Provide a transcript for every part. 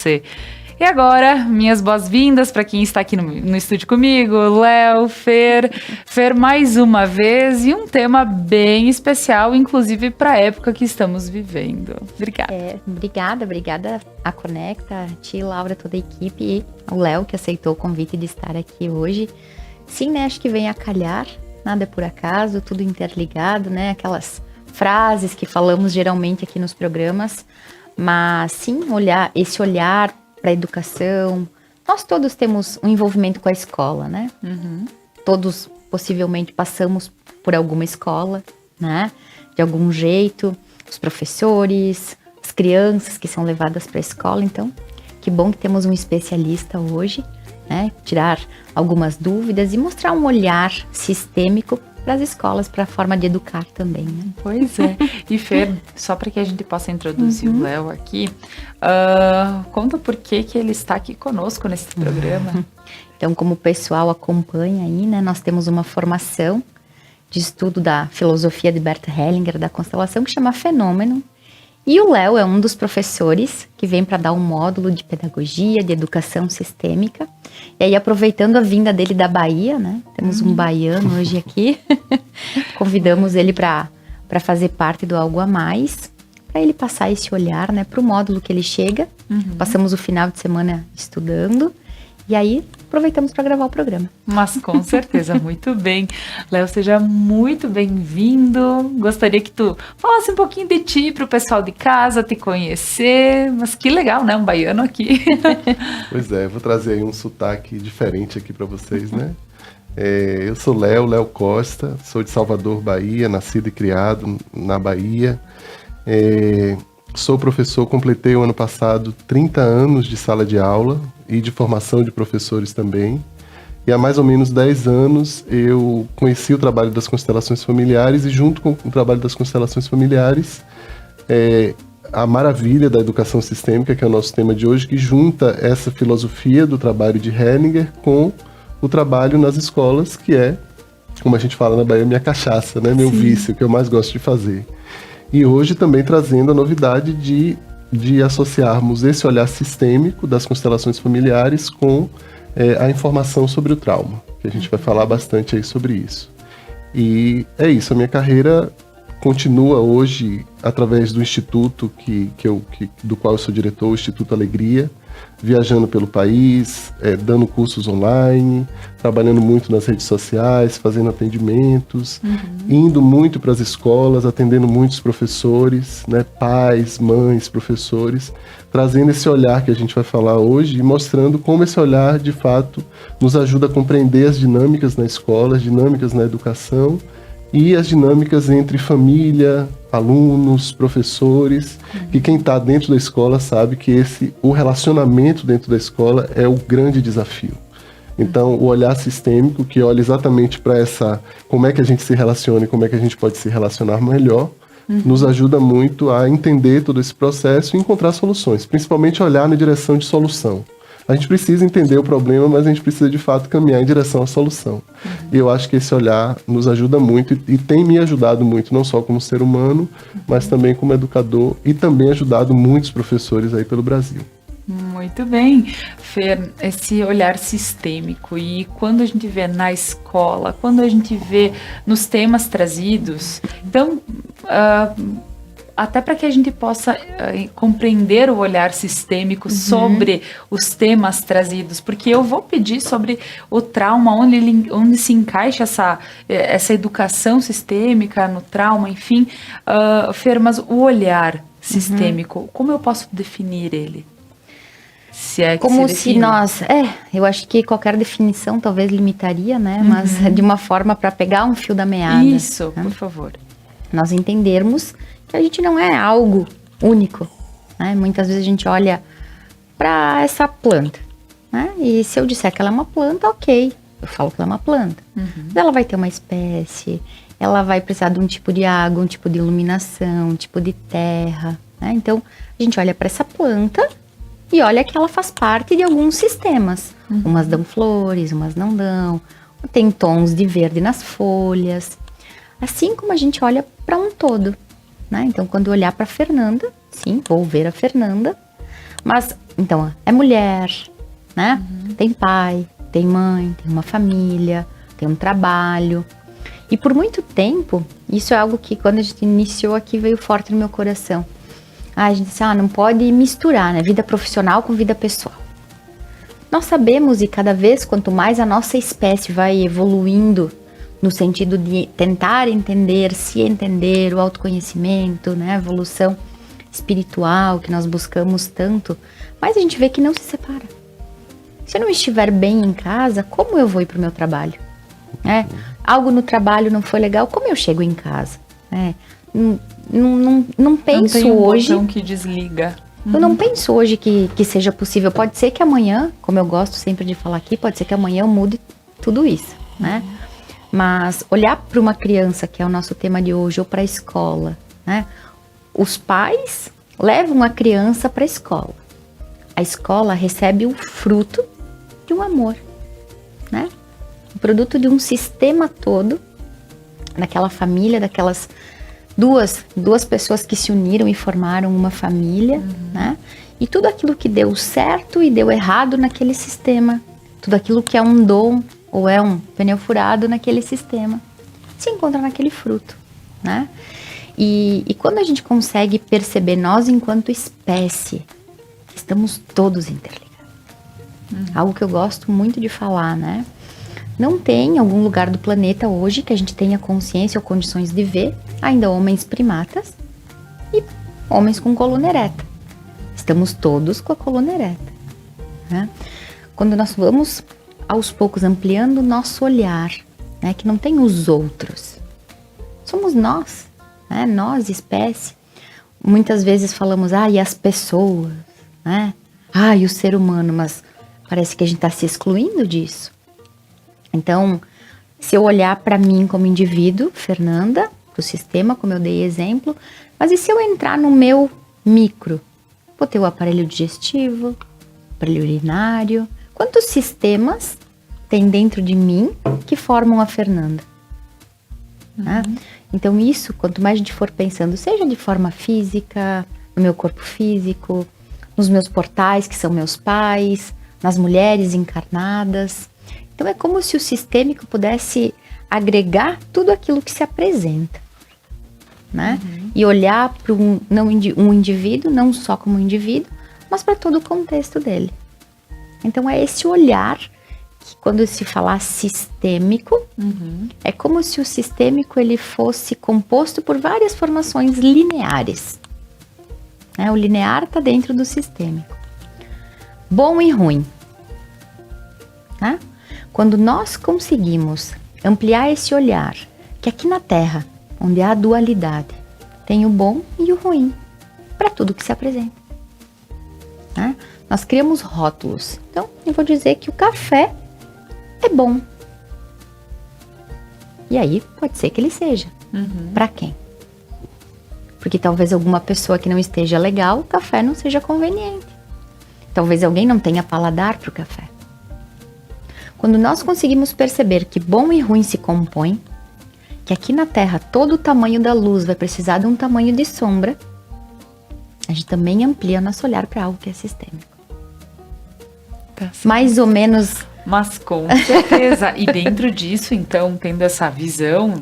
você. E agora, minhas boas-vindas para quem está aqui no estúdio comigo, Léo, Fer, mais uma vez, e um tema bem especial, inclusive para a época que estamos vivendo. Obrigada. Obrigada a Conecta, a ti, Laura, toda a equipe, e ao Léo, que aceitou o convite de estar aqui hoje. Sim, né, acho que vem a calhar, nada é por acaso, tudo interligado, né, aquelas frases que falamos geralmente aqui nos programas, mas sim, esse olhar para a educação. Nós todos temos um envolvimento com a escola, né? Uhum. Todos possivelmente passamos por alguma escola, né? De algum jeito, os professores, as crianças que são levadas para a escola. Então, que bom que temos um especialista hoje, né? Tirar algumas dúvidas e mostrar um olhar sistêmico para as escolas, para a forma de educar também, né? Pois é. E Fer, só para que a gente possa introduzir o Léo aqui, conta por que ele está aqui conosco nesse programa. Então, como o pessoal acompanha aí, né, nós temos uma formação de estudo da filosofia de Bert Hellinger, da constelação, que chama Fenômeno. E o Léo é um dos professores que vem para dar um módulo de pedagogia, de educação sistêmica. E aí, aproveitando a vinda dele da Bahia, né? Temos um baiano hoje aqui. Convidamos ele para fazer parte do Algo a Mais, para ele passar esse olhar, né, para o módulo que ele chega. Passamos o final de semana estudando. E aí, aproveitamos para gravar o programa. Mas com certeza, muito bem. Léo, seja muito bem-vindo. Gostaria que tu falasse um pouquinho de ti para o pessoal de casa te conhecer. Mas que legal, né? Um baiano aqui. Pois é, vou trazer aí um sotaque diferente aqui para vocês, né? Eu sou Léo Costa, sou de Salvador, Bahia, nascido e criado na Bahia. Sou professor, completei o ano passado 30 anos de sala de aula e de formação de professores também. E há mais ou menos 10 anos eu conheci o trabalho das constelações familiares e junto com o trabalho das constelações familiares, a maravilha da educação sistêmica, que é o nosso tema de hoje, que junta essa filosofia do trabalho de Hellinger com o trabalho nas escolas, que é, como a gente fala na Bahia, minha cachaça, né? Meu vício, que eu mais gosto de fazer. E hoje também trazendo a novidade de associarmos esse olhar sistêmico das constelações familiares com a informação sobre o trauma, que a gente vai falar bastante aí sobre isso. E é isso, a minha carreira continua hoje através do instituto do qual eu sou diretor, o Instituto Alegria, viajando pelo país, dando cursos online, trabalhando muito nas redes sociais, fazendo atendimentos, indo muito para as escolas, atendendo muitos professores, né, pais, mães, professores, trazendo esse olhar que a gente vai falar hoje e mostrando como esse olhar, de fato, nos ajuda a compreender as dinâmicas na escola, as dinâmicas na educação e as dinâmicas entre família, alunos, professores, que quem está dentro da escola sabe que o relacionamento dentro da escola é o grande desafio. Então, o olhar sistêmico, que olha exatamente para como é que a gente se relaciona e como é que a gente pode se relacionar melhor, nos ajuda muito a entender todo esse processo e encontrar soluções, principalmente olhar na direção de solução. A gente precisa entender o problema, mas a gente precisa de fato caminhar em direção à solução. E eu acho que esse olhar nos ajuda muito e tem me ajudado muito, não só como ser humano, mas também como educador e também ajudado muitos professores aí pelo Brasil. Muito bem, Fer, esse olhar sistêmico, e quando a gente vê na escola, quando a gente vê nos temas trazidos, então, até para que a gente possa compreender o olhar sistêmico sobre os temas trazidos, porque eu vou pedir sobre o trauma, onde se encaixa essa educação sistêmica no trauma, enfim, Fer, mas o olhar sistêmico, como eu posso definir ele? Se é que como se nós... eu acho que qualquer definição talvez limitaria, né? Mas de uma forma para pegar um fio da meada. Isso, né? Por favor. Nós entendermos que a gente não é algo único, né? Muitas vezes a gente olha para essa planta, né? E se eu disser que ela é uma planta, ok, eu falo que ela é uma planta. Ela vai ter uma espécie, ela vai precisar de um tipo de água, um tipo de iluminação, um tipo de terra, né? Então, a gente olha para essa planta e olha que ela faz parte de alguns sistemas. Umas dão flores, umas não dão, tem tons de verde nas folhas. Assim como a gente olha para um todo, né? Então, quando eu olhar para a Fernanda, sim, vou ver a Fernanda, Mas, então, é mulher, né? Tem pai, tem mãe, tem uma família, tem um trabalho. E por muito tempo, isso é algo que quando a gente iniciou aqui veio forte no meu coração. A gente disse, não pode misturar, né? Vida profissional com vida pessoal. Nós sabemos, e cada vez, quanto mais a nossa espécie vai evoluindo no sentido de tentar entender, se entender, o autoconhecimento, né? A evolução espiritual que nós buscamos tanto, mas a gente vê que não se separa. Se eu não estiver bem em casa, como eu vou ir para o meu trabalho? Algo no trabalho não foi legal, como eu chego em casa? Não penso não tem um hoje. Botão que desliga. Eu não penso hoje que seja possível. Pode ser que amanhã, como eu gosto sempre de falar aqui, pode ser que amanhã eu mude tudo isso, né? Mas olhar para uma criança, que é o nosso tema de hoje, ou para a escola, né? Os pais levam a criança para a escola. A escola recebe o fruto de um amor, né? O produto de um sistema todo, daquela família, daquelas duas pessoas que se uniram e formaram uma família, né? E tudo aquilo que deu certo e deu errado naquele sistema, tudo aquilo que é um dom ou é um pneu furado naquele sistema, se encontra naquele fruto, né? E quando a gente consegue perceber, nós enquanto espécie, estamos todos interligados. Algo que eu gosto muito de falar, né? Não tem algum lugar do planeta hoje que a gente tenha consciência ou condições de ver ainda homens primatas e homens com coluna ereta. Estamos todos com a coluna ereta, né? Quando nós vamos aos poucos ampliando o nosso olhar, né, que não tem os outros, somos nós, né? Nós, espécie. Muitas vezes falamos, e as pessoas, né? E o ser humano, mas parece que a gente está se excluindo disso. Então, se eu olhar para mim como indivíduo, Fernanda, para o sistema, como eu dei exemplo, mas e se eu entrar no meu micro? Vou ter o aparelho digestivo, aparelho urinário. Quantos sistemas tem dentro de mim que formam a Fernanda? Né? Então isso, quanto mais a gente for pensando, seja de forma física, no meu corpo físico, nos meus portais, que são meus pais, nas mulheres encarnadas. Então é como se o sistêmico pudesse agregar tudo aquilo que se apresenta, né? E olhar para um indivíduo, não só como um indivíduo, mas para todo o contexto dele. Então é esse olhar que, quando se falar sistêmico, é como se o sistêmico ele fosse composto por várias formações lineares, né? O linear está dentro do sistêmico. Bom e ruim, né? Quando nós conseguimos ampliar esse olhar, que aqui na Terra, onde há a dualidade, tem o bom e o ruim, para tudo que se apresenta, né? Nós criamos rótulos. Então, eu vou dizer que o café é bom. E aí, pode ser que ele seja. Para quem? Porque talvez alguma pessoa que não esteja legal, o café não seja conveniente. Talvez alguém não tenha paladar para o café. Quando nós conseguimos perceber que bom e ruim se compõem, que aqui na Terra todo o tamanho da luz vai precisar de um tamanho de sombra, a gente também amplia nosso olhar para algo que é sistêmico. Tá, mais ou menos. Mas com certeza. E dentro disso, então, tendo essa visão,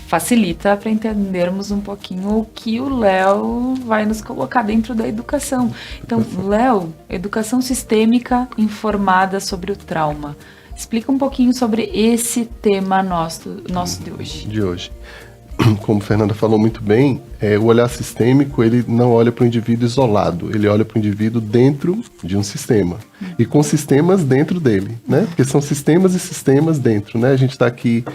facilita para entendermos um pouquinho o que o Léo vai nos colocar dentro da educação. Então, Léo, educação sistêmica informada sobre o trauma. Explica um pouquinho sobre esse tema nosso de hoje. De hoje. Como a Fernanda falou muito bem, o olhar sistêmico, ele não olha para o indivíduo isolado, ele olha para o indivíduo dentro de um sistema, e com sistemas dentro dele, né? Porque são sistemas e sistemas dentro, né? A gente está aqui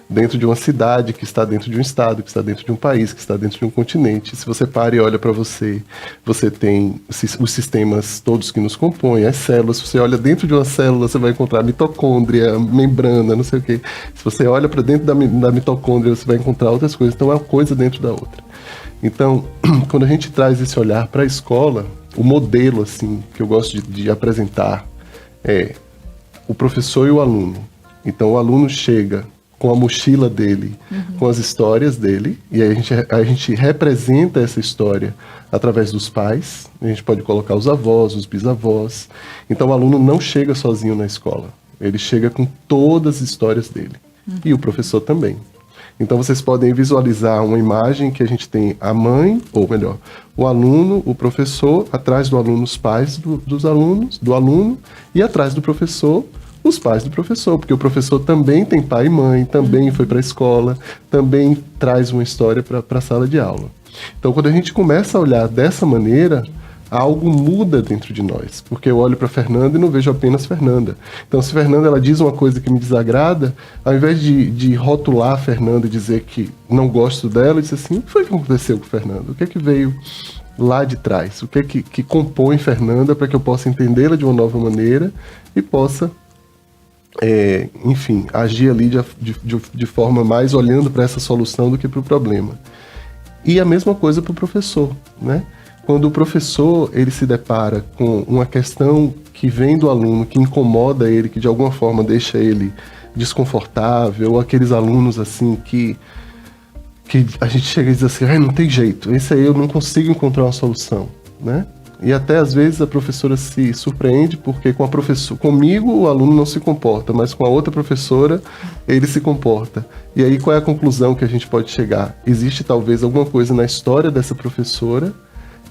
dentro de uma cidade, que está dentro de um estado, que está dentro de um país, que está dentro de um continente. Se você para e olha para você, você tem os sistemas todos que nos compõem, as células. Se você olha dentro de uma célula, você vai encontrar mitocôndria, membrana, não sei o quê. Se você olha para dentro da mitocôndria, você vai encontrar outras coisas. Então é uma coisa dentro da outra. Então, quando a gente traz esse olhar para a escola, o modelo assim que eu gosto de apresentar é o professor e o aluno. Então o aluno chega com a mochila dele, com as histórias dele, e aí a gente representa essa história através dos pais, a gente pode colocar os avós, os bisavós. Então o aluno não chega sozinho na escola, ele chega com todas as histórias dele, e o professor também. Então vocês podem visualizar uma imagem que a gente tem a mãe, ou melhor, o aluno, o professor, atrás do aluno os pais dos alunos, do aluno, e atrás do professor os pais do professor, porque o professor também tem pai e mãe, também foi para a escola, também traz uma história para a sala de aula. Então, quando a gente começa a olhar dessa maneira, algo muda dentro de nós, porque eu olho para Fernanda e não vejo apenas Fernanda. Então, se Fernanda ela diz uma coisa que me desagrada, ao invés de rotular a Fernanda e dizer que não gosto dela, eu disse assim, o que foi que aconteceu com Fernanda? O que é que veio lá de trás? O que é que compõe Fernanda para que eu possa entendê-la de uma nova maneira e possa enfim, agir ali de forma mais olhando para essa solução do que para o problema. E a mesma coisa para o professor, né? Quando o professor ele se depara com uma questão que vem do aluno, que incomoda ele, que de alguma forma deixa ele desconfortável, ou aqueles alunos assim que a gente chega e diz assim, não tem jeito, esse aí eu não consigo encontrar uma solução, né? E até às vezes a professora se surpreende porque comigo o aluno não se comporta, mas com a outra professora ele se comporta. E aí qual é a conclusão que a gente pode chegar? Existe talvez alguma coisa na história dessa professora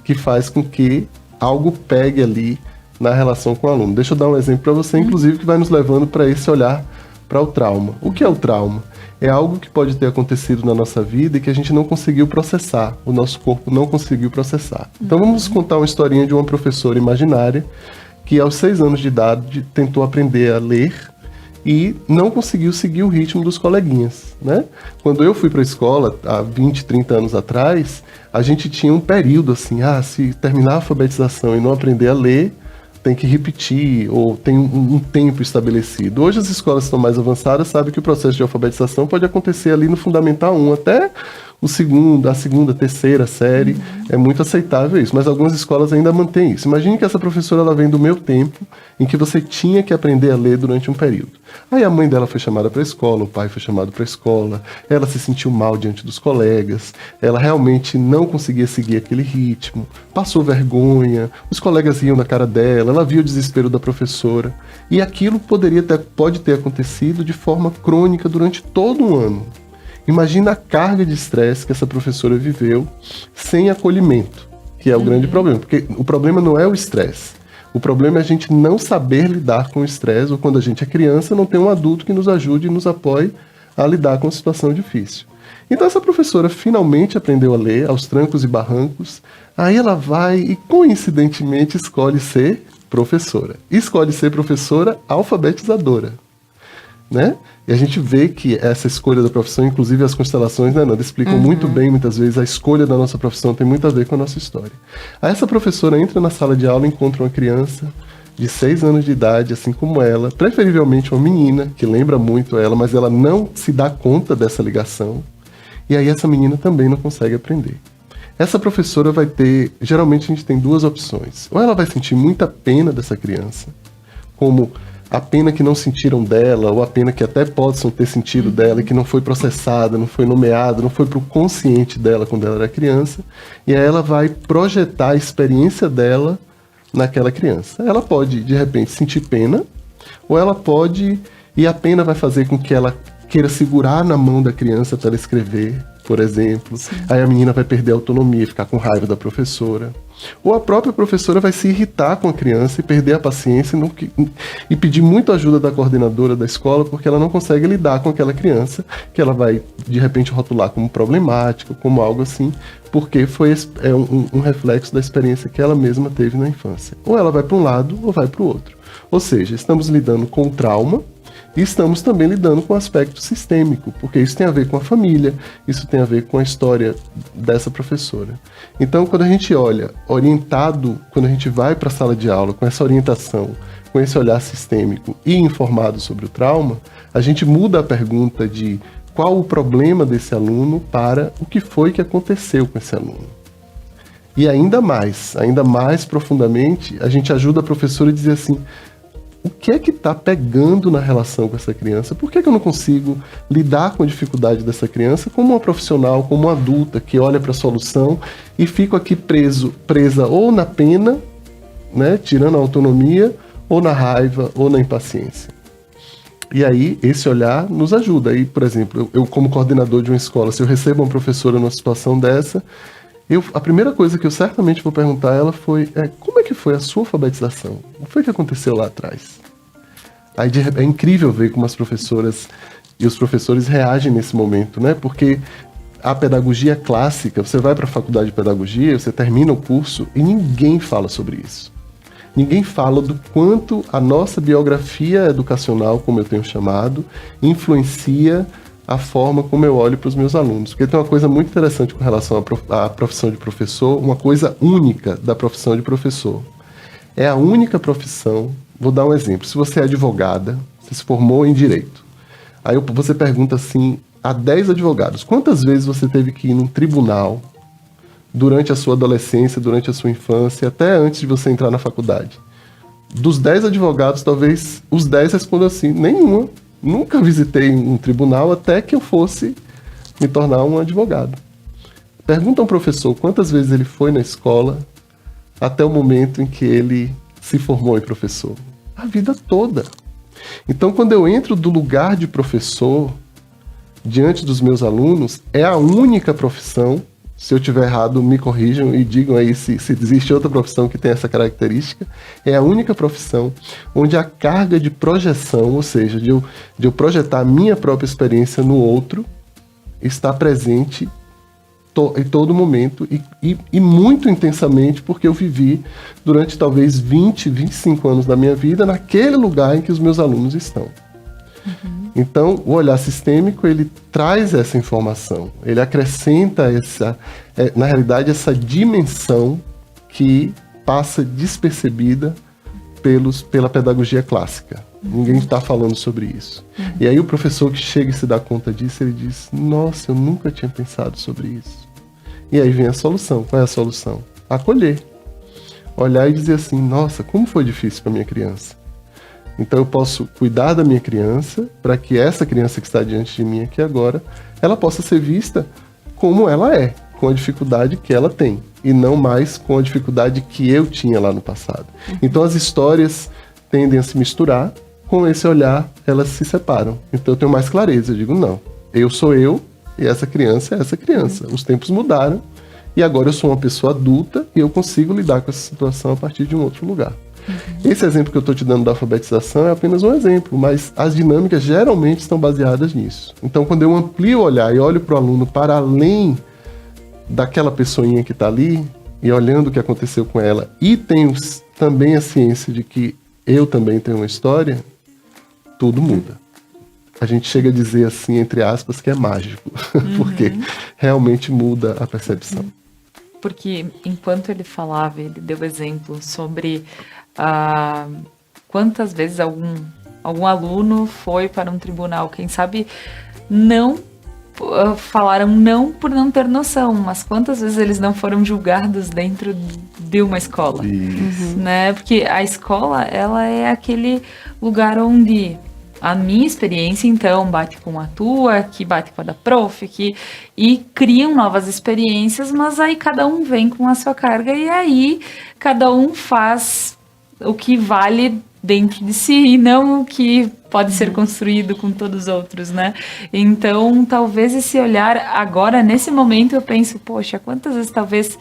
que faz com que algo pegue ali na relação com o aluno. Deixa eu dar um exemplo para você, inclusive, que vai nos levando para esse olhar para o trauma. O que é o trauma? É algo que pode ter acontecido na nossa vida e que a gente não conseguiu processar, o nosso corpo não conseguiu processar. Então vamos contar uma historinha de uma professora imaginária que aos 6 anos de idade tentou aprender a ler e não conseguiu seguir o ritmo dos coleguinhas, né? Quando eu fui para a escola, há 20, 30 anos atrás, a gente tinha um período assim, se terminar a alfabetização e não aprender a ler, tem que repetir, ou tem um tempo estabelecido. Hoje as escolas estão mais avançadas, sabem que o processo de alfabetização pode acontecer ali no Fundamental 1, até a segunda, terceira série, é muito aceitável isso, mas algumas escolas ainda mantêm isso. Imagine que essa professora ela vem do meu tempo, em que você tinha que aprender a ler durante um período. Aí a mãe dela foi chamada para a escola, o pai foi chamado para a escola, ela se sentiu mal diante dos colegas, ela realmente não conseguia seguir aquele ritmo, passou vergonha, os colegas riam da cara dela, ela viu o desespero da professora, e aquilo pode ter acontecido de forma crônica durante todo um ano. Imagina a carga de estresse que essa professora viveu sem acolhimento, que é o grande problema. Porque o problema não é o estresse. O problema é a gente não saber lidar com o estresse, ou quando a gente é criança, não tem um adulto que nos ajude e nos apoie a lidar com a situação difícil. Então essa professora finalmente aprendeu a ler, aos trancos e barrancos. Aí ela vai e, coincidentemente, escolhe ser professora. Escolhe ser professora alfabetizadora, né? E a gente vê que essa escolha da profissão, inclusive as constelações, né, Nanda, explicam muito bem, muitas vezes, a escolha da nossa profissão tem muito a ver com a nossa história. Aí essa professora entra na sala de aula e encontra uma criança de 6 anos de idade, assim como ela, preferivelmente uma menina, que lembra muito ela, mas ela não se dá conta dessa ligação, e aí essa menina também não consegue aprender. Essa professora vai ter, geralmente a gente tem 2 opções, ou ela vai sentir muita pena dessa criança, como a pena que não sentiram dela, ou a pena que até possam ter sentido dela e que não foi processada, não foi nomeada, não foi para o consciente dela quando ela era criança, e aí ela vai projetar a experiência dela naquela criança. Ela pode, de repente, sentir pena, ou ela pode, e a pena vai fazer com que ela queira segurar na mão da criança para ela escrever, por exemplo. Sim. Aí a menina vai perder a autonomia, ficar com raiva da professora. Ou a própria professora vai se irritar com a criança e perder a paciência e pedir muito ajuda da coordenadora da escola, porque ela não consegue lidar com aquela criança, que ela vai, de repente, rotular como problemática, como algo assim, porque foi um reflexo da experiência que ela mesma teve na infância. Ou ela vai para um lado ou vai para o outro. Ou seja, estamos lidando com o trauma, e estamos também lidando com o aspecto sistêmico, porque isso tem a ver com a família, isso tem a ver com a história dessa professora. Então, quando a gente olha orientado, quando a gente vai para a sala de aula com essa orientação, com esse olhar sistêmico e informado sobre o trauma, a gente muda a pergunta de qual o problema desse aluno para o que foi que aconteceu com esse aluno. E ainda mais profundamente, a gente ajuda a professora a dizer assim, o que é que está pegando na relação com essa criança? Por que eu não consigo lidar com a dificuldade dessa criança como uma profissional, como uma adulta que olha para a solução e fico aqui presa ou na pena, né, tirando a autonomia, ou na raiva, ou na impaciência. E aí, esse olhar nos ajuda. Aí, por exemplo, eu como coordenador de uma escola, se eu recebo uma professora numa situação dessa, a primeira coisa que eu certamente vou perguntar a ela foi, como é que foi a sua alfabetização? O que foi que aconteceu lá atrás? Aí é incrível ver como as professoras e os professores reagem nesse momento, né? Porque a pedagogia clássica, você vai para a faculdade de pedagogia, você termina o curso e ninguém fala sobre isso. Ninguém fala do quanto a nossa biografia educacional, como eu tenho chamado, influencia a forma como eu olho para os meus alunos. Porque tem uma coisa muito interessante com relação à profissão de professor, uma coisa única da profissão de professor. É a única profissão, vou dar um exemplo, se você é advogada, você se formou em direito, aí você pergunta assim, a 10 advogados, quantas vezes você teve que ir num tribunal durante a sua adolescência, durante a sua infância, até antes de você entrar na faculdade? Dos 10 advogados, talvez os 10 respondam assim, nenhuma. Nunca visitei um tribunal até que eu fosse me tornar um advogado. Pergunta a um professor quantas vezes ele foi na escola até o momento em que ele se formou em professor. A vida toda. Então, quando eu entro do lugar de professor diante dos meus alunos, é a única profissão. Se eu tiver errado, me corrijam e digam aí se existe outra profissão que tem essa característica. É a única profissão onde a carga de projeção, ou seja, de eu projetar a minha própria experiência no outro, está presente em todo momento e muito intensamente, porque eu vivi durante talvez 20, 25 anos da minha vida naquele lugar em que os meus alunos estão. Uhum. Então, o olhar sistêmico, ele traz essa informação, ele acrescenta na realidade, essa dimensão que passa despercebida pela pedagogia clássica. Ninguém está falando sobre isso. Uhum. E aí o professor que chega e se dá conta disso, ele diz, nossa, eu nunca tinha pensado sobre isso. E aí vem a solução. Qual é a solução? Acolher. Olhar e dizer assim, nossa, como foi difícil para minha criança. Então eu posso cuidar da minha criança para que essa criança que está diante de mim aqui agora, ela possa ser vista como ela é, com a dificuldade que ela tem, e não mais com a dificuldade que eu tinha lá no passado. Então as histórias tendem a se misturar, com esse olhar elas se separam. Então eu tenho mais clareza, eu digo, não, eu sou eu e essa criança é essa criança. Os tempos mudaram e agora eu sou uma pessoa adulta e eu consigo lidar com essa situação a partir de um outro lugar. Esse exemplo que eu estou te dando da alfabetização é apenas um exemplo, mas as dinâmicas geralmente estão baseadas nisso. Então, quando eu amplio o olhar e olho para o aluno para além daquela pessoinha que está ali, e olhando o que aconteceu com ela, e tenho também a ciência de que eu também tenho uma história, tudo muda. A gente chega a dizer assim, entre aspas, que é mágico, porque realmente muda a percepção. Porque enquanto ele falava, ele deu exemplo sobre quantas vezes algum aluno foi para um tribunal, quem sabe não falaram não por não ter noção, mas quantas vezes eles não foram julgados dentro de uma escola, né? Porque a escola, ela é aquele lugar onde a minha experiência, então, bate com a tua, que bate com a da prof, e criam novas experiências, mas aí cada um vem com a sua carga e aí cada um faz o que vale dentro de si e não o que pode ser construído com todos os outros, né? Então, talvez esse olhar agora, nesse momento, eu penso, poxa, quantas vezes talvez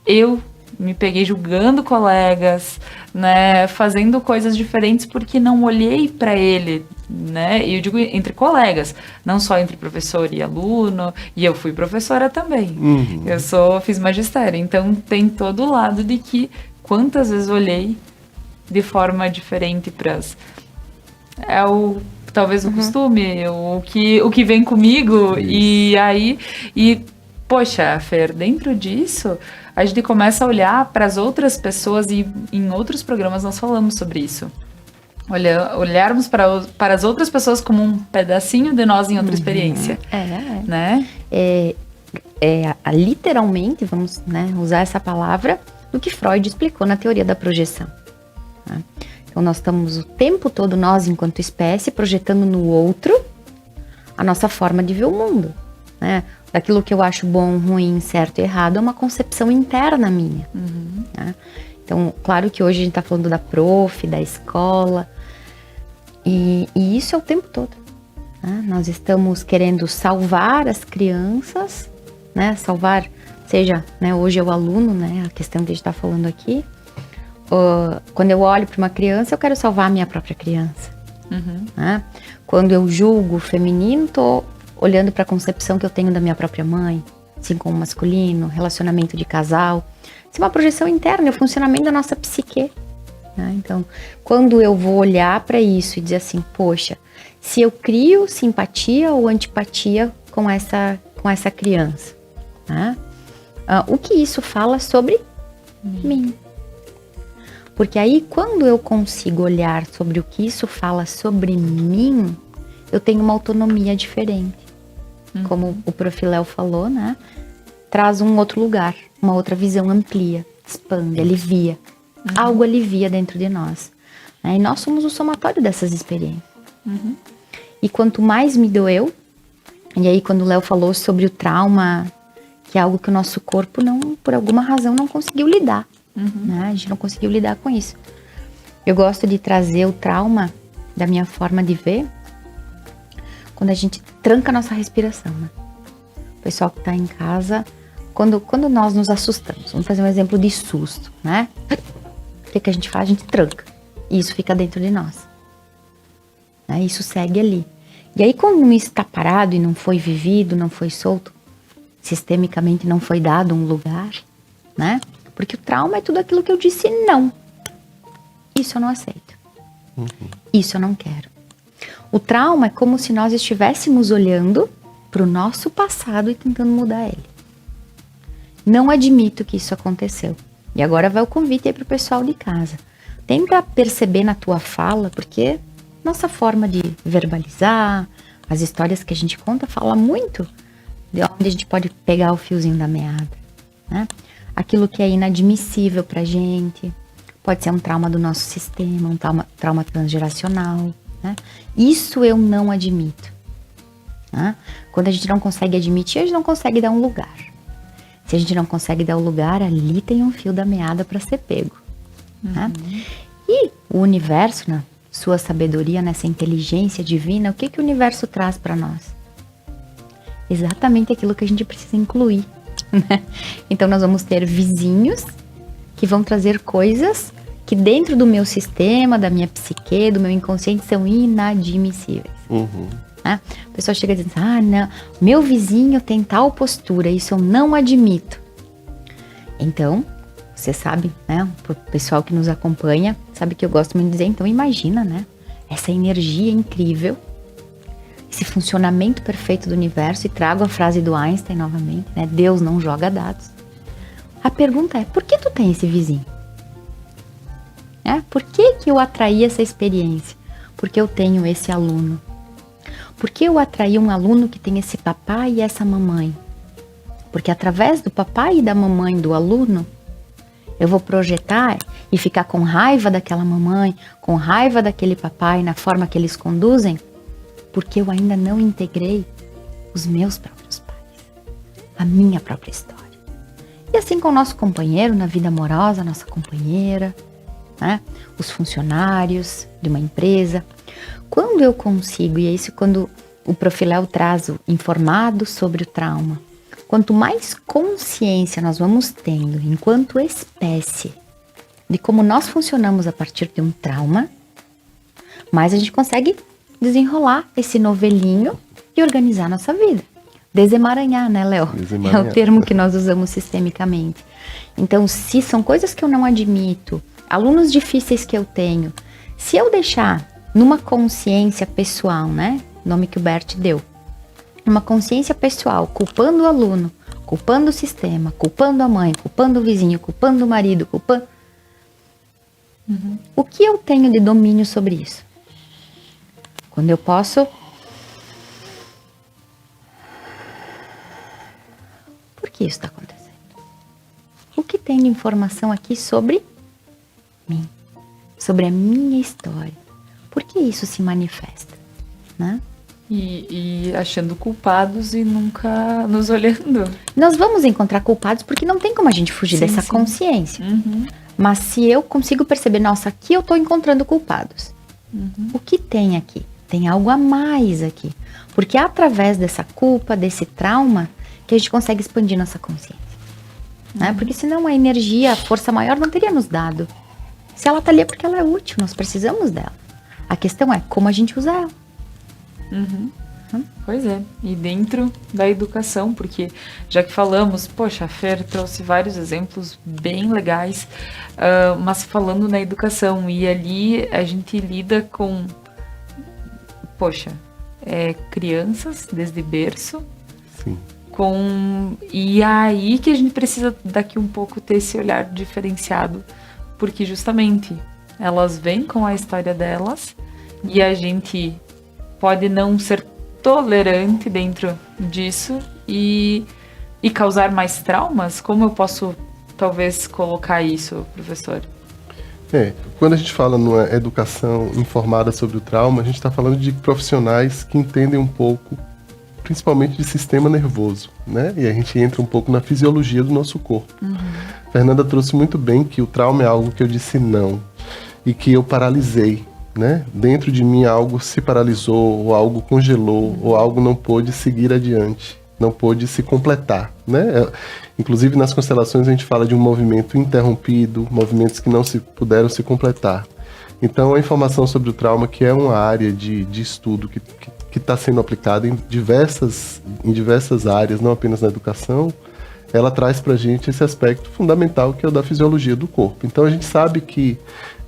eu me peguei julgando colegas, né, fazendo coisas diferentes porque não olhei para ele, né? E eu digo entre colegas, não só entre professor e aluno, e eu fui professora também. Fiz magistério, então tem todo o lado de que quantas vezes olhei de forma diferente para talvez o costume, o que vem comigo. Isso. Poxa, Fer, dentro disso, a gente começa a olhar para as outras pessoas e em outros programas nós falamos sobre isso. Olharmos para as outras pessoas como um pedacinho de nós em outra experiência. Né? Literalmente, vamos, né, usar essa palavra, do que Freud explicou na teoria da projeção. Né? Então nós estamos o tempo todo, nós enquanto espécie, projetando no outro a nossa forma de ver o mundo, né? Daquilo que eu acho bom, ruim, certo e errado, é uma concepção interna minha. Né? Então, claro que hoje a gente está falando da prof, da escola, e isso é o tempo todo. Né? Nós estamos querendo salvar as crianças, né? Salvar, seja, né, hoje é o aluno, né, a questão que a gente está falando aqui. Quando eu olho para uma criança, eu quero salvar a minha própria criança. Né? Quando eu julgo o feminino, estou olhando para a concepção que eu tenho da minha própria mãe, assim como o masculino, relacionamento de casal. Isso é uma projeção interna, é o funcionamento da nossa psique. Né? Então, quando eu vou olhar para isso e dizer assim, poxa, se eu crio simpatia ou antipatia com essa criança, né? O que isso fala sobre mim? Porque aí, quando eu consigo olhar sobre o que isso fala sobre mim, eu tenho uma autonomia diferente. Como o Prof. Léo falou, né? Traz um outro lugar, uma outra visão, amplia, expande, alivia. Algo alivia dentro de nós. Né? E nós somos o somatório dessas experiências. E quanto mais me doeu, e aí quando o Léo falou sobre o trauma, que é algo que o nosso corpo, não, por alguma razão, não conseguiu lidar. Né? A gente não conseguiu lidar com isso. Eu gosto de trazer o trauma da minha forma de ver quando a gente tranca a nossa respiração. Né? O pessoal que está em casa, quando nós nos assustamos, vamos fazer um exemplo de susto, né? O que a gente faz? A gente tranca. E isso fica dentro de nós. Né? Isso segue ali. E aí quando isso está parado e não foi vivido, não foi solto, sistemicamente não foi dado um lugar, né? Porque o trauma é tudo aquilo que eu disse não. Isso eu não aceito. Isso eu não quero. O trauma é como se nós estivéssemos olhando para o nosso passado e tentando mudar ele. Não admito que isso aconteceu. E agora vai o convite aí para o pessoal de casa. Tenta perceber na tua fala, porque nossa forma de verbalizar, as histórias que a gente conta, fala muito de onde a gente pode pegar o fiozinho da meada, né? Aquilo que é inadmissível pra gente, pode ser um trauma do nosso sistema, um trauma transgeracional, né? Isso eu não admito. Né? Quando a gente não consegue admitir, a gente não consegue dar um lugar. Se a gente não consegue dar o lugar, ali tem um fio da meada para ser pego. Né? E o universo, na sua sabedoria, nessa inteligência divina, o que o universo traz para nós? Exatamente aquilo que a gente precisa incluir. Né? Então nós vamos ter vizinhos que vão trazer coisas que dentro do meu sistema, da minha psique, do meu inconsciente são inadmissíveis. Né? A pessoa chega dizendo, não, meu vizinho tem tal postura, isso eu não admito. Então, você sabe, né, o pessoal que nos acompanha, sabe que eu gosto muito de dizer, então imagina, né, essa energia incrível, esse funcionamento perfeito do universo, e trago a frase do Einstein novamente, né? Deus não joga dados. A pergunta é, por que tu tem esse vizinho? Por que eu atraí essa experiência? Porque eu tenho esse aluno. Por que eu atraí um aluno que tem esse papai e essa mamãe? Porque através do papai e da mamãe do aluno, eu vou projetar e ficar com raiva daquela mamãe, com raiva daquele papai, na forma que eles conduzem, porque eu ainda não integrei os meus próprios pais, a minha própria história. E assim com o nosso companheiro na vida amorosa, nossa companheira, né? Os funcionários de uma empresa. Quando eu consigo, e é isso quando o Prof. Léo traz o informado sobre o trauma, quanto mais consciência nós vamos tendo enquanto espécie de como nós funcionamos a partir de um trauma, mais a gente consegue desenrolar esse novelinho e organizar a nossa vida. Desemaranhar, né, Léo? É o termo que nós usamos sistemicamente. Então, se são coisas que eu não admito, alunos difíceis que eu tenho, se eu deixar numa consciência pessoal, né, nome que o Bert deu, uma consciência pessoal, culpando o aluno, culpando o sistema, culpando a mãe, culpando o vizinho, culpando o marido, culpando... O que eu tenho de domínio sobre isso? Quando eu posso... Por que isso está acontecendo? O que tem de informação aqui sobre mim? sobre a minha história. Por que isso se manifesta, né? E achando culpados e nunca nos olhando. Nós vamos encontrar culpados porque não tem como a gente fugir dessa consciência. Mas se eu consigo perceber, nossa, aqui eu estou encontrando culpados. O que tem aqui? Tem algo a mais aqui. Porque é através dessa culpa, desse trauma, que a gente consegue expandir nossa consciência. Né? Porque senão a energia, a força maior não teria nos dado. Se ela está ali é porque ela é útil, nós precisamos dela. A questão é como a gente usa ela. Pois é, e dentro da educação, porque já que falamos, poxa, a Fer trouxe vários exemplos bem legais, mas falando na educação, e ali a gente lida com, poxa, crianças desde berço. Sim. E é aí que a gente precisa daqui um pouco ter esse olhar diferenciado, porque justamente elas vêm com a história delas e a gente pode não ser tolerante dentro disso e causar mais traumas. Como eu posso talvez colocar isso, professor? Quando a gente fala numa educação informada sobre o trauma, a gente está falando de profissionais que entendem um pouco, principalmente de sistema nervoso, né? E a gente entra um pouco na fisiologia do nosso corpo. Fernanda trouxe muito bem que o trauma é algo que eu disse não e que eu paralisei, né? Dentro de mim algo se paralisou, ou algo congelou, ou algo não pôde seguir adiante, não pôde se completar, né? Inclusive nas constelações a gente fala de um movimento interrompido, movimentos que não puderam se completar. Então a informação sobre o trauma, que é uma área de estudo que está sendo aplicada em diversas áreas, não apenas na educação, ela traz para a gente esse aspecto fundamental que é o da fisiologia do corpo. Então a gente sabe que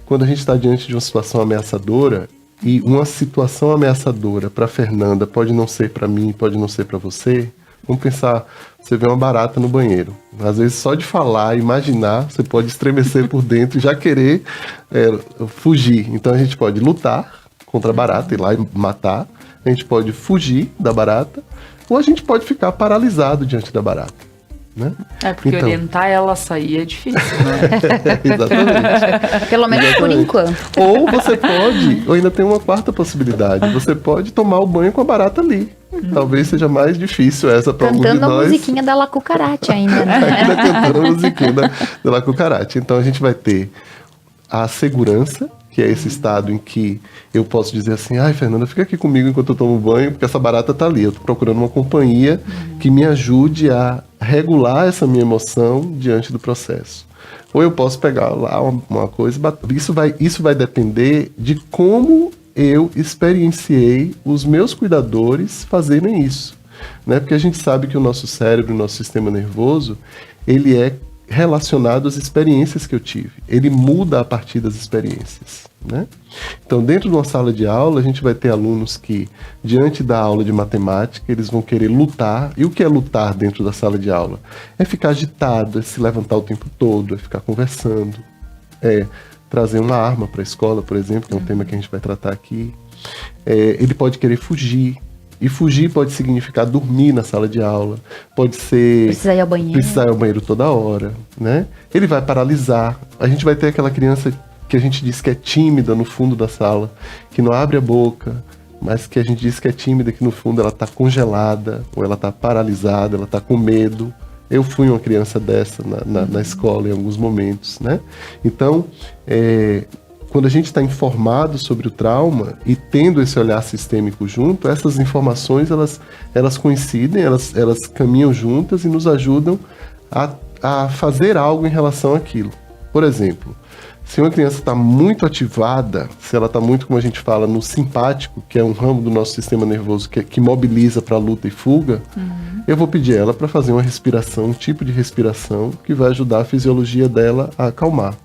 quando a gente está diante de uma situação ameaçadora, e uma situação ameaçadora para Fernanda pode não ser para mim, pode não ser para você, vamos pensar, você vê uma barata no banheiro. Às vezes só de falar, imaginar, você pode estremecer por dentro e já querer fugir. Então a gente pode lutar contra a barata, ir lá e matar, a gente pode fugir da barata, ou a gente pode ficar paralisado diante da barata. Né? Porque então, orientar ela a sair é difícil, né? Exatamente. Pelo menos por enquanto. Ou você pode, ou ainda tem uma quarta possibilidade, você pode tomar o banho com a barata ali. Talvez seja mais difícil essa para alguns de nós. Cantando a musiquinha da La Cucaracha ainda, né? Ainda cantando a musiquinha da La Cucaracha. Então a gente vai ter a segurança, que é esse estado em que eu posso dizer assim, ai, Fernanda, fica aqui comigo enquanto eu tomo banho, porque essa barata tá ali. Eu tô procurando uma companhia que me ajude a regular essa minha emoção diante do processo. Ou eu posso pegar lá uma coisa e bater. Isso vai depender de como eu experienciei os meus cuidadores fazerem isso. Né? Porque a gente sabe que o nosso cérebro, o nosso sistema nervoso, ele é relacionado às experiências que eu tive. Ele muda a partir das experiências, né? Então, dentro de uma sala de aula, a gente vai ter alunos que, diante da aula de matemática, eles vão querer lutar. E o que é lutar dentro da sala de aula? É ficar agitado, é se levantar o tempo todo, é ficar conversando, é trazer uma arma para a escola, por exemplo, que é um tema que a gente vai tratar aqui. Ele pode querer fugir. E fugir pode significar dormir na sala de aula, pode ser precisar ir ao banheiro toda hora, né? Ele vai paralisar. A gente vai ter aquela criança que a gente diz que é tímida no fundo da sala, que não abre a boca, mas que a gente diz que é tímida, que no fundo ela está congelada, ou ela está paralisada, ela está com medo. Eu fui uma criança dessa na escola em alguns momentos, né? Então, quando a gente está informado sobre o trauma e tendo esse olhar sistêmico junto, essas informações elas coincidem, elas caminham juntas e nos ajudam a fazer algo em relação àquilo. Por exemplo, se uma criança está muito ativada, se ela está muito, como a gente fala, no simpático, que é um ramo do nosso sistema nervoso que mobiliza para luta e fuga, eu vou pedir ela para fazer uma respiração, um tipo de respiração que vai ajudar a fisiologia dela a acalmar.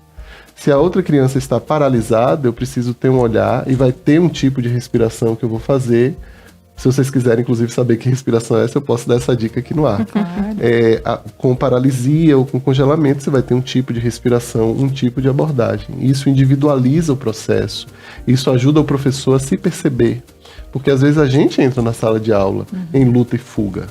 Se a outra criança está paralisada, eu preciso ter um olhar e vai ter um tipo de respiração que eu vou fazer. Se vocês quiserem, inclusive, saber que respiração é essa, eu posso dar essa dica aqui no ar. Com paralisia ou com congelamento, você vai ter um tipo de respiração, um tipo de abordagem. Isso individualiza o processo. Isso ajuda o professor a se perceber. Porque às vezes a gente entra na sala de aula em luta e fuga.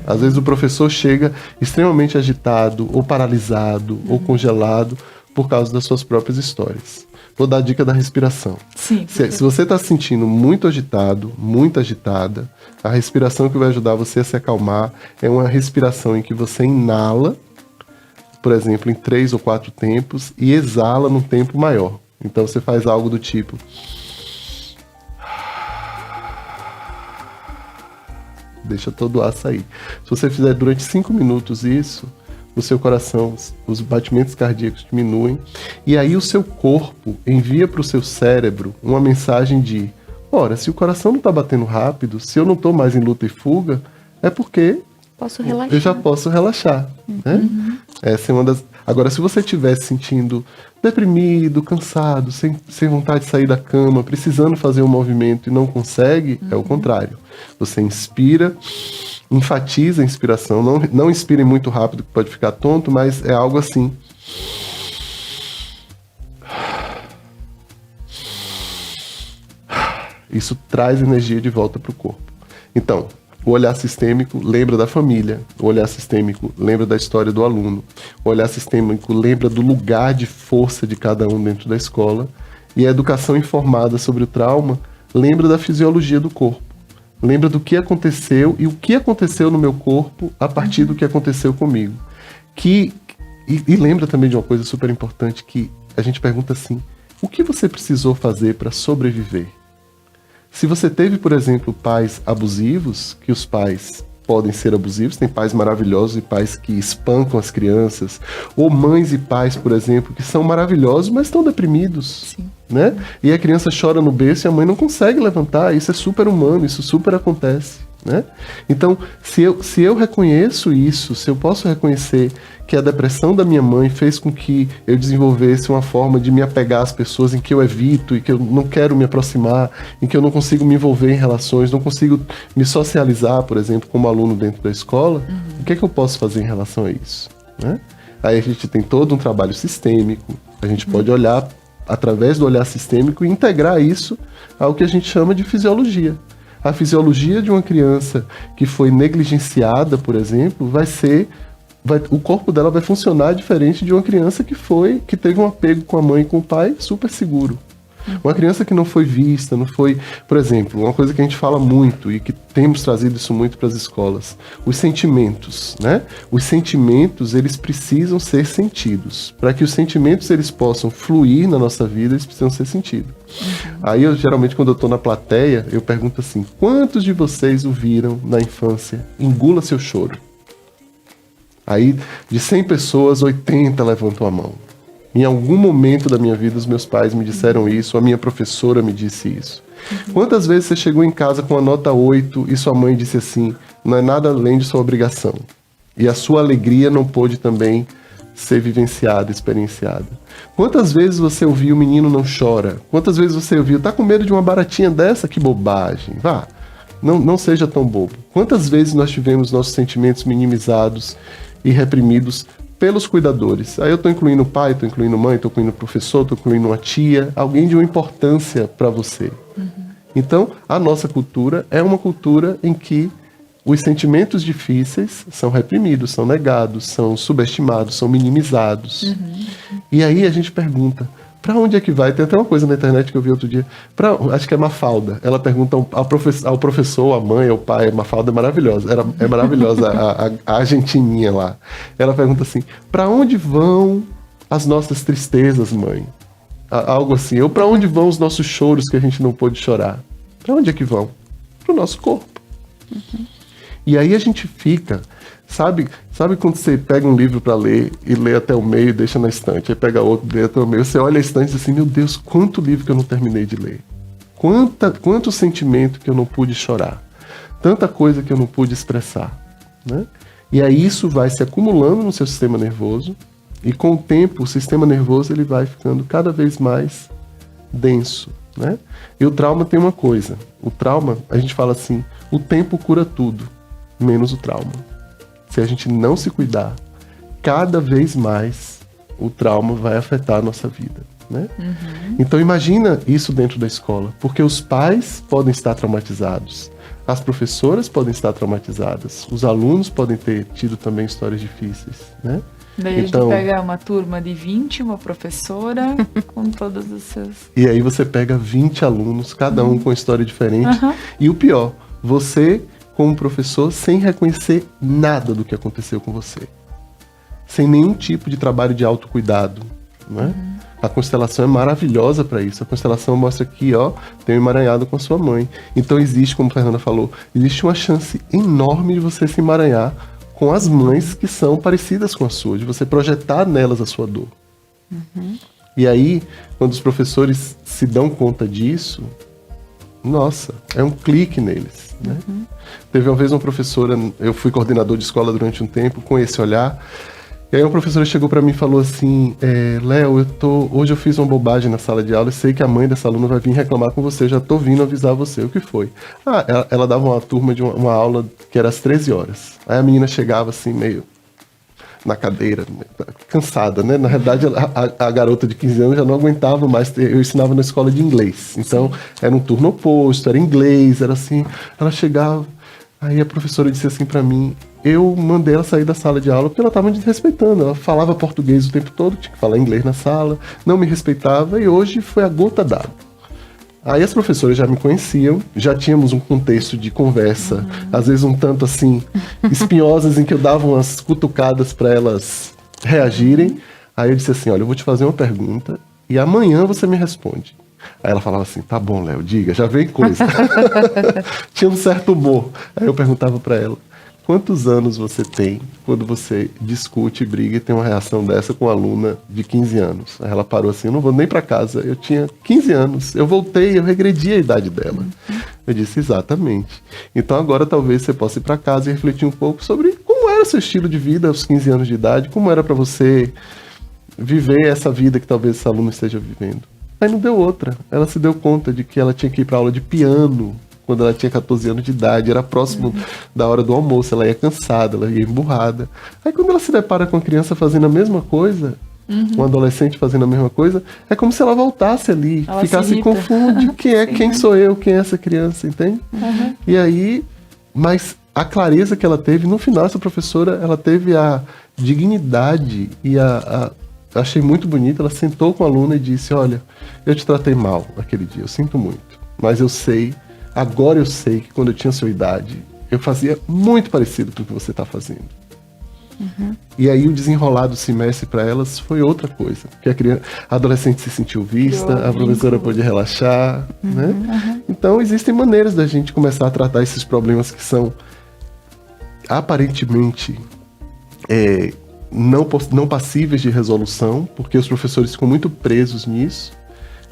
Às vezes o professor chega extremamente agitado, ou paralisado, ou congelado, por causa das suas próprias histórias. Vou dar a dica da respiração. Sim. Se você está se sentindo muito agitado, muito agitada, a respiração que vai ajudar você a se acalmar é uma respiração em que você inala, por exemplo, em 3 ou 4 tempos e exala num tempo maior. Então você faz algo do tipo... Deixa todo o ar sair. Se você fizer durante 5 minutos isso, o seu coração, os batimentos cardíacos diminuem, e aí o seu corpo envia para o seu cérebro uma mensagem de: ora, se o coração não está batendo rápido, se eu não estou mais em luta e fuga, é porque Posso relaxar. eu já posso relaxar. Né? Essa é uma das... Agora, se você estiver se sentindo deprimido, cansado, sem vontade de sair da cama, precisando fazer um movimento e não consegue, é o contrário. Você inspira, enfatiza a inspiração, não inspire muito rápido que pode ficar tonto, mas é algo assim. Isso traz energia de volta para o corpo. Então, o olhar sistêmico lembra da família, o olhar sistêmico lembra da história do aluno, o olhar sistêmico lembra do lugar de força de cada um dentro da escola, e a educação informada sobre o trauma lembra da fisiologia do corpo, lembra do que aconteceu e o que aconteceu no meu corpo a partir do que aconteceu comigo. E lembra também de uma coisa super importante, que a gente pergunta assim: o que você precisou fazer para sobreviver? Se você teve, por exemplo, pais abusivos, que os pais podem ser abusivos, tem pais maravilhosos e pais que espancam as crianças, ou mães e pais, por exemplo, que são maravilhosos, mas estão deprimidos, né? E a criança chora no berço e a mãe não consegue levantar, isso é super humano, isso super acontece, né? Então, se eu reconheço isso, se eu posso reconhecer que a depressão da minha mãe fez com que eu desenvolvesse uma forma de me apegar às pessoas em que eu evito e que eu não quero me aproximar, em que eu não consigo me envolver em relações, não consigo me socializar, por exemplo, como aluno dentro da escola, o que é que eu posso fazer em relação a isso, né? Aí a gente tem todo um trabalho sistêmico, a gente pode olhar através do olhar sistêmico e integrar isso ao que a gente chama de fisiologia. A fisiologia de uma criança que foi negligenciada, por exemplo, o corpo dela vai funcionar diferente de uma criança que teve um apego com a mãe e com o pai super seguro. Uma criança que não foi vista, não foi... Por exemplo, uma coisa que a gente fala muito e que temos trazido isso muito para as escolas, os sentimentos, né? Os sentimentos, eles precisam ser sentidos. Para que os sentimentos eles possam fluir na nossa vida, eles precisam ser sentidos. Aí, geralmente, quando eu estou na plateia, eu pergunto assim: quantos de vocês ouviram na infância, engula seu choro? Aí, de 100 pessoas, 80 levantam a mão. Em algum momento da minha vida, os meus pais me disseram isso, a minha professora me disse isso. Quantas vezes você chegou em casa com a nota 8 e sua mãe disse assim: não é nada além de sua obrigação? E a sua alegria não pôde também ser vivenciada, experienciada? Quantas vezes você ouviu: o menino não chora? Quantas vezes você ouviu: tá com medo de uma baratinha dessa? Que bobagem, vá. Não seja tão bobo. Quantas vezes nós tivemos nossos sentimentos minimizados e reprimidos pelos cuidadores? Aí eu estou incluindo o pai, estou incluindo mãe, estou incluindo o professor, estou incluindo uma tia, alguém de uma importância para você. Então, a nossa cultura é uma cultura em que os sentimentos difíceis são reprimidos, são negados, são subestimados, são minimizados. E aí a gente pergunta: para onde é que vai? Tem até uma coisa na internet que eu vi outro dia, acho que é Mafalda. Ela pergunta ao professor, à mãe, ao pai. Mafalda é maravilhosa, é maravilhosa a argentininha lá. Ela pergunta assim: para onde vão as nossas tristezas, mãe? Algo assim. Ou para onde vão os nossos choros que a gente não pôde chorar? Para onde é que vão? Para o nosso corpo. E aí a gente fica... Sabe quando você pega um livro para ler e lê até o meio e deixa na estante, aí pega outro e lê até o meio, você olha a estante e diz assim: meu Deus, quanto livro que eu não terminei de ler, quanto sentimento que eu não pude chorar, tanta coisa que eu não pude expressar, né? E aí isso vai se acumulando no seu sistema nervoso, e com o tempo o sistema nervoso ele vai ficando cada vez mais denso, né? E o trauma tem uma coisa: o trauma, a gente fala assim, o tempo cura tudo, menos o trauma. Se a gente não se cuidar, cada vez mais o trauma vai afetar a nossa vida, né? Então imagina isso dentro da escola, porque os pais podem estar traumatizados, as professoras podem estar traumatizadas, os alunos podem ter tido também histórias difíceis, né? Daí a gente pega uma turma de 20, uma professora, com todas os seus... E aí você pega 20 alunos, cada um com história diferente. E o pior, você como professor sem reconhecer nada do que aconteceu com você. Sem nenhum tipo de trabalho de autocuidado, né? A constelação é maravilhosa para isso. A constelação mostra aqui, ó, tem um emaranhado com a sua mãe. Então existe, como a Fernanda falou, existe uma chance enorme de você se emaranhar com as mães que são parecidas com a sua, de você projetar nelas a sua dor. E aí, quando os professores se dão conta disso, nossa, é um clique neles, né? Teve uma vez uma professora, eu fui coordenador de escola durante um tempo, com esse olhar. E aí uma professora chegou para mim e falou assim, Léo, hoje eu fiz uma bobagem na sala de aula e sei que a mãe dessa aluna vai vir reclamar com você, já tô vindo avisar você. O que foi? Ela dava uma turma de uma aula que era às 13 horas. Aí a menina chegava assim, meio na cadeira, cansada, né? Na realidade, a garota de 15 anos já não aguentava mais, eu ensinava na escola de inglês. Então, era um turno oposto, era inglês, era assim. Ela chegava, aí a professora disse assim para mim, eu mandei ela sair da sala de aula porque ela estava me desrespeitando. Ela falava português o tempo todo, tinha que falar inglês na sala, não me respeitava e hoje foi a gota d'água. Aí as professoras já me conheciam, já tínhamos um contexto de conversa, às vezes um tanto assim, espinhosas, em que eu dava umas cutucadas para elas reagirem. Aí eu disse assim, olha, eu vou te fazer uma pergunta e amanhã você me responde. Aí ela falava assim, tá bom, Léo, diga, já veio coisa. Tinha um certo humor. Aí eu perguntava para ela, quantos anos você tem quando você discute, briga e tem uma reação dessa com uma aluna de 15 anos? Aí ela parou assim, eu não vou nem para casa, eu tinha 15 anos, eu voltei, eu regredi a idade dela. Eu disse, exatamente. Então agora talvez você possa ir para casa e refletir um pouco sobre como era o seu estilo de vida aos 15 anos de idade, como era para você viver essa vida que talvez essa aluna esteja vivendo. Aí não deu outra, ela se deu conta de que ela tinha que ir para aula de piano, quando ela tinha 14 anos de idade, era próximo da hora do almoço, ela ia cansada, ela ia emburrada. Aí quando ela se depara com a criança fazendo a mesma coisa, um adolescente fazendo a mesma coisa, é como se ela voltasse ali, ela ficasse confunde, quem sou eu, quem é essa criança, entende? E aí, mas a clareza que ela teve, no final essa professora, ela teve a dignidade e achei muito bonito, ela sentou com a aluna e disse, olha, eu te tratei mal naquele dia, eu sinto muito, mas agora eu sei que quando eu tinha sua idade, eu fazia muito parecido com o que você está fazendo. E aí o desenrolar do semestre para elas foi outra coisa. Porque a adolescente se sentiu vista, a professora pôde relaxar, né? Então existem maneiras da gente começar a tratar esses problemas que são aparentemente não passíveis de resolução, porque os professores ficam muito presos nisso.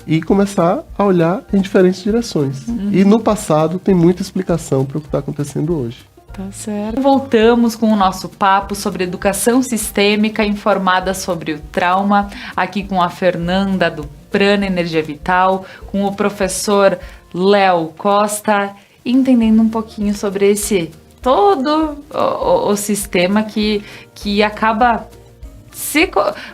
E começar a olhar em diferentes direções. E no passado tem muita explicação para o que está acontecendo hoje. Tá certo. Voltamos com o nosso papo sobre educação sistêmica informada sobre o trauma, aqui com a Fernanda do Prana Energia Vital, com o professor Léo Costa, entendendo um pouquinho sobre esse todo o sistema que acaba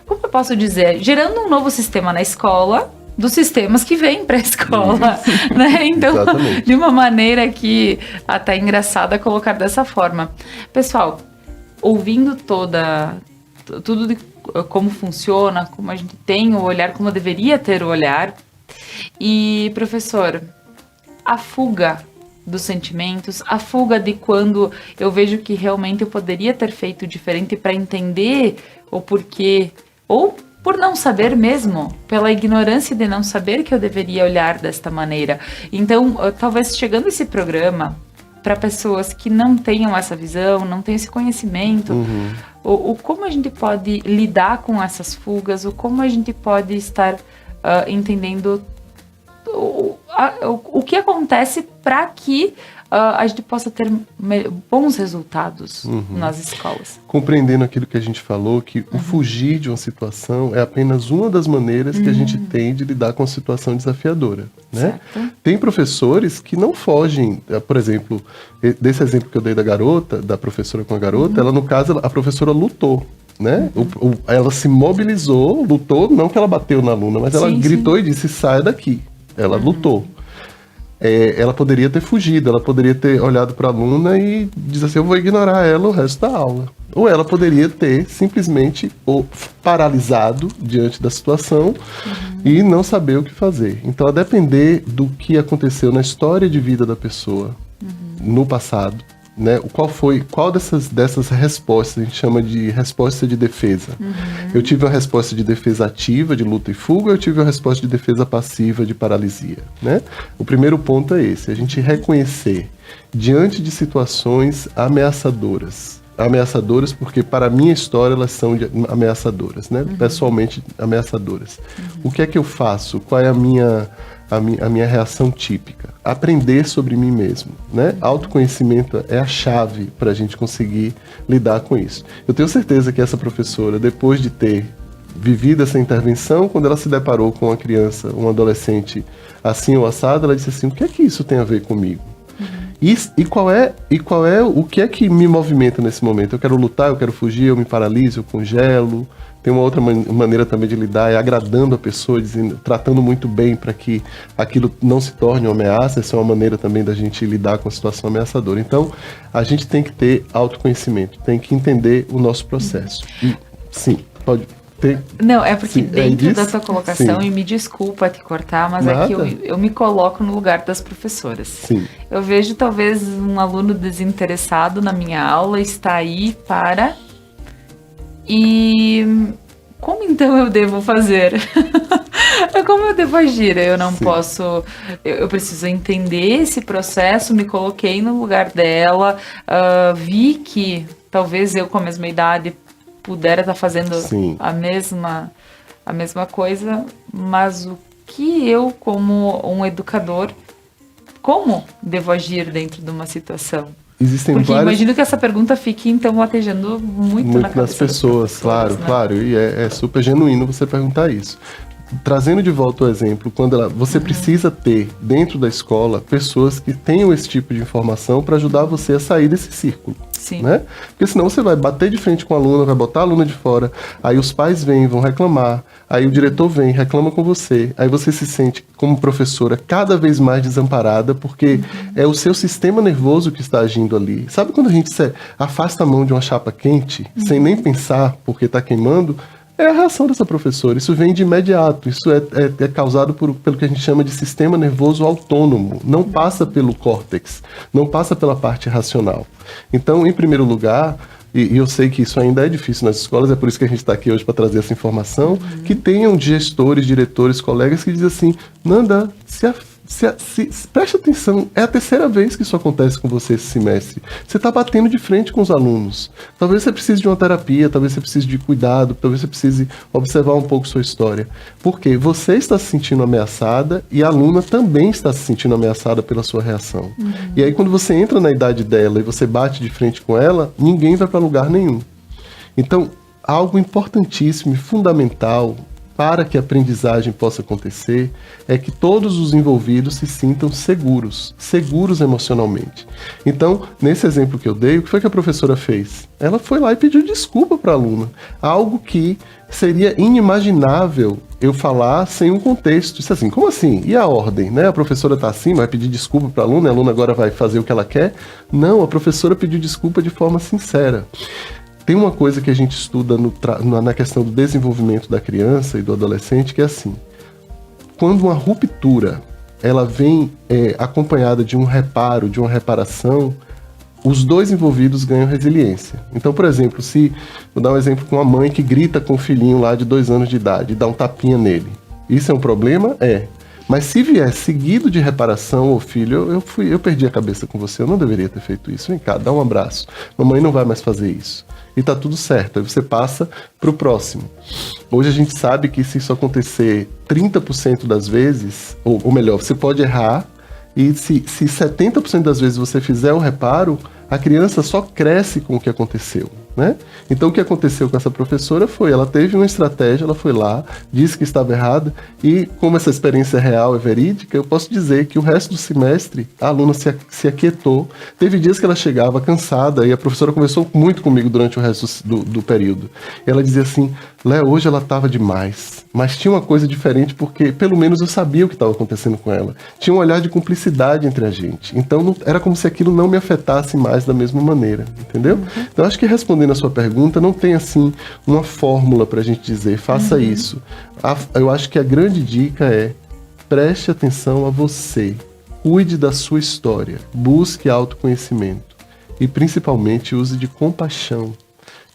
como eu posso dizer, gerando um novo sistema na escola, dos sistemas que vêm para a escola, né? Então, exatamente. De uma maneira que até é engraçada colocar dessa forma. Pessoal, ouvindo tudo de como funciona, como a gente tem o olhar, como deveria ter o olhar. E, professor, a fuga dos sentimentos, a fuga de quando eu vejo que realmente eu poderia ter feito diferente para entender o porquê, ou por não saber mesmo, pela ignorância de não saber que eu deveria olhar desta maneira. Então, talvez chegando esse programa para pessoas que não tenham essa visão, não tenham esse conhecimento, como a gente pode lidar com essas fugas, ou como a gente pode estar entendendo o que acontece para que a gente possa ter bons resultados nas escolas. Compreendendo aquilo que a gente falou, que o fugir de uma situação é apenas uma das maneiras que a gente tem de lidar com a situação desafiadora, né? Tem professores que não fogem, por exemplo, desse exemplo que eu dei da professora com a garota, ela, no caso, a professora lutou, né? Ela se mobilizou, lutou, não que ela bateu na aluna, mas ela gritou e disse, saia daqui. Ela lutou. ela poderia ter fugido, ela poderia ter olhado para a aluna e dizer assim, eu vou ignorar ela o resto da aula. Ou ela poderia ter simplesmente paralisado diante da situação e não saber o que fazer. Então, a depender do que aconteceu na história de vida da pessoa no passado, né, qual dessas respostas a gente chama de resposta de defesa. Eu tive uma resposta de defesa ativa, de luta e fuga, eu tive uma resposta de defesa passiva, de paralisia, né? O primeiro ponto é esse, a gente reconhecer diante de situações ameaçadoras porque para a minha história elas são ameaçadoras, né? Pessoalmente ameaçadoras. O que é que eu faço? Qual é a minha reação típica? Aprender sobre mim mesmo, né? Autoconhecimento é a chave para a gente conseguir lidar com isso. Eu tenho certeza que essa professora, depois de ter vivido essa intervenção, quando ela se deparou com uma criança, um adolescente assim ou assado, ela disse assim, o que é que isso tem a ver comigo? E qual é o que é que me movimenta nesse momento? Eu quero lutar, eu quero fugir, eu me paraliso, eu congelo. Tem uma outra maneira também de lidar, é agradando a pessoa, tratando muito bem para que aquilo não se torne uma ameaça. Essa é uma maneira também da gente lidar com a situação ameaçadora. Então, a gente tem que ter autoconhecimento, tem que entender o nosso processo. E, sim, pode ter... Não, é porque dentro da sua colocação, sim. E me desculpa te cortar, mas Nada. é que eu me coloco no lugar das professoras. Sim. Eu vejo talvez um aluno desinteressado na minha aula está aí para... E como então eu devo fazer? Como eu devo agir? Eu não posso... Eu preciso entender esse processo, me coloquei no lugar dela, vi que talvez eu com a mesma idade pudera estar fazendo a mesma coisa, mas o que eu, como um educador, como devo agir dentro de uma situação? Existem Porque várias... imagino que essa pergunta fique, então, latejando muito na cabeça das pessoas, claro, né? claro. E é super genuíno você perguntar isso. Trazendo de volta o exemplo, quando você precisa ter, dentro da escola, pessoas que tenham esse tipo de informação para ajudar você a sair desse círculo. Sim. Né? Porque senão você vai bater de frente com a aluna, vai botar a aluna de fora, aí os pais vêm, vão reclamar, aí o diretor vem, reclama com você, aí você se sente, como professora, cada vez mais desamparada, porque é o seu sistema nervoso que está agindo ali. Sabe quando a gente afasta a mão de uma chapa quente, sem nem pensar porque está queimando? É a reação dessa professora, isso vem de imediato, isso é causado pelo que a gente chama de sistema nervoso autônomo, não passa pelo córtex, não passa pela parte racional. Então, em primeiro lugar, e eu sei que isso ainda é difícil nas escolas, é por isso que a gente está aqui hoje para trazer essa informação, que tenham gestores, diretores, colegas que dizem assim, Nanda, preste atenção, é a terceira vez que isso acontece com você esse semestre. Você está batendo de frente com os alunos. Talvez você precise de uma terapia, talvez você precise de cuidado, talvez você precise observar um pouco sua história. Porque você está se sentindo ameaçada e a aluna também está se sentindo ameaçada pela sua reação. E aí quando você entra na idade dela e você bate de frente com ela, ninguém vai para lugar nenhum. Então, algo importantíssimo e fundamental para que a aprendizagem possa acontecer, é que todos os envolvidos se sintam seguros emocionalmente. Então, nesse exemplo que eu dei, o que foi que a professora fez? Ela foi lá e pediu desculpa para a aluna, algo que seria inimaginável eu falar sem um contexto. Isso assim, como assim? E a ordem, né? A professora está assim, vai pedir desculpa para a aluna agora vai fazer o que ela quer? Não, a professora pediu desculpa de forma sincera. Tem uma coisa que a gente estuda na questão do desenvolvimento da criança e do adolescente, que é assim, quando uma ruptura ela vem acompanhada de um reparo, de uma reparação, os dois envolvidos ganham resiliência. Então, por exemplo, vou dar um exemplo com uma mãe que grita com o filhinho lá de 2 anos de idade e dá um tapinha nele. Isso é um problema? É. Mas se vier seguido de reparação, ô filho, eu perdi a cabeça com você, eu não deveria ter feito isso. Vem cá, dá um abraço. Mamãe não vai mais fazer isso. E tá tudo certo, aí você passa pro próximo. Hoje a gente sabe que se isso acontecer 30% das vezes, ou melhor, você pode errar, e se 70% das vezes você fizer o reparo, a criança só cresce com o que aconteceu, né? Então o que aconteceu com essa professora foi, ela teve uma estratégia, ela foi lá, disse que estava errada, e como essa experiência real é verídica, eu posso dizer que o resto do semestre a aluna se aquietou. Teve dias que ela chegava cansada, e a professora conversou muito comigo durante o resto do período. Ela dizia assim, Léo, hoje ela estava demais, mas tinha uma coisa diferente porque pelo menos eu sabia o que estava acontecendo com ela. Tinha um olhar de cumplicidade entre a gente. Então era como se aquilo não me afetasse mais da mesma maneira, entendeu? Então acho que respondendo a sua pergunta, não tem assim uma fórmula para a gente dizer, faça isso. Eu acho que a grande dica é preste atenção a você, cuide da sua história, busque autoconhecimento e principalmente use de compaixão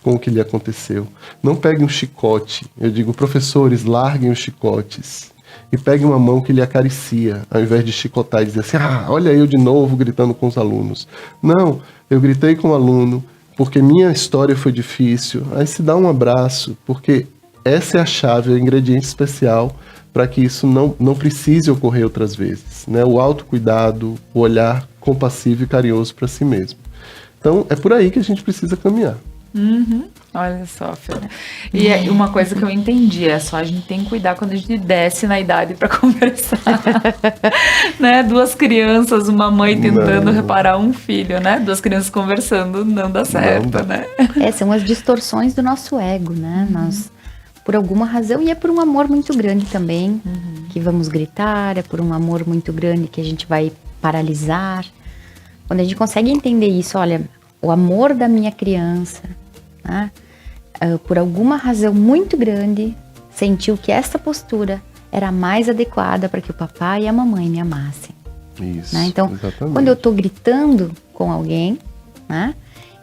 com o que lhe aconteceu. Não pegue um chicote. Eu digo, professores, larguem os chicotes e peguem uma mão que lhe acaricia, ao invés de chicotar e dizer assim, olha eu de novo gritando com os alunos. Não, eu gritei com o aluno porque minha história foi difícil. Aí se dá um abraço, porque essa é a chave, é o ingrediente especial para que isso não precise ocorrer outras vezes, né? O autocuidado, o olhar compassivo e carinhoso para si mesmo. Então, é por aí que a gente precisa caminhar. Olha só, Fê. E uma coisa que eu entendi é só a gente tem que cuidar quando a gente desce na idade para conversar. Né? Duas crianças, uma mãe tentando reparar um filho, né? Duas crianças conversando, não dá certo, Não dá. né? São as distorções do nosso ego, né? Nós, por alguma razão, e é por um amor muito grande também, que vamos gritar, é por um amor muito grande que a gente vai paralisar. Quando a gente consegue entender isso, olha, o amor da minha criança, né? Por alguma razão muito grande, sentiu que esta postura era a mais adequada para que o papai e a mamãe me amassem. Isso, Né? Então, exatamente. quando eu estou gritando com alguém, né,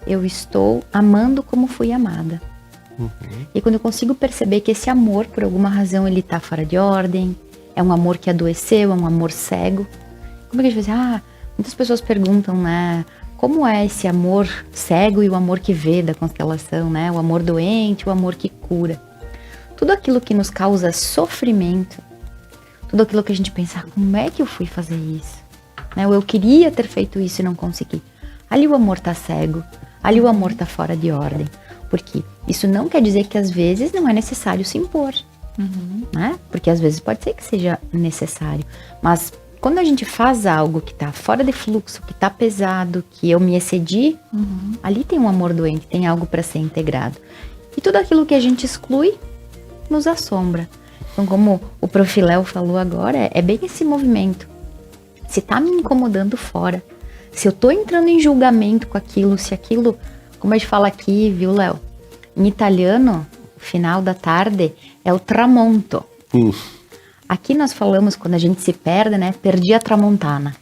eu estou amando como fui amada. E quando eu consigo perceber que esse amor, por alguma razão, ele está fora de ordem, é um amor que adoeceu, é um amor cego. Como é que a gente faz? Muitas pessoas perguntam, né, como é esse amor cego e o amor que vê da constelação, né? O amor doente, o amor que cura. Tudo aquilo que nos causa sofrimento, tudo aquilo que a gente pensa, como é que eu fui fazer isso? Né? Ou eu queria ter feito isso e não consegui. Ali o amor tá cego, ali o amor tá fora de ordem. Porque isso não quer dizer que às vezes não é necessário se impor. Né? Porque às vezes pode ser que seja necessário. Mas quando a gente faz algo que tá fora de fluxo, que tá pesado, que eu me excedi, ali tem um amor doente, tem algo para ser integrado. E tudo aquilo que a gente exclui nos assombra. Então, como o Prof. Léo falou agora, é bem esse movimento. Se tá me incomodando fora, se eu tô entrando em julgamento com aquilo, se aquilo, como a gente fala aqui, viu, Léo? Em italiano, o final da tarde é o tramonto. Aqui nós falamos, quando a gente se perde, né? Perdi a tramontana.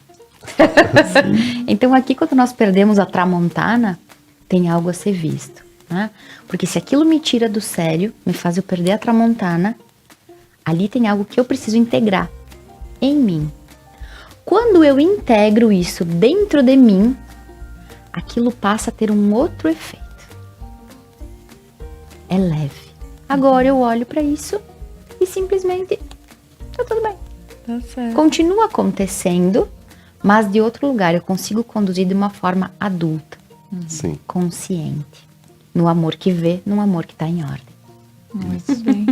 Então aqui, quando nós perdemos a tramontana, tem algo a ser visto, né? Porque se aquilo me tira do sério, me faz eu perder a tramontana, ali tem algo que eu preciso integrar em mim. Quando eu integro isso dentro de mim, aquilo passa a ter um outro efeito. É leve. Agora eu olho para isso e simplesmente tá tudo bem. Tá certo. Continua acontecendo, mas de outro lugar eu consigo conduzir de uma forma adulta, Sim. consciente, no amor que vê, no amor que tá em ordem. Muito bem.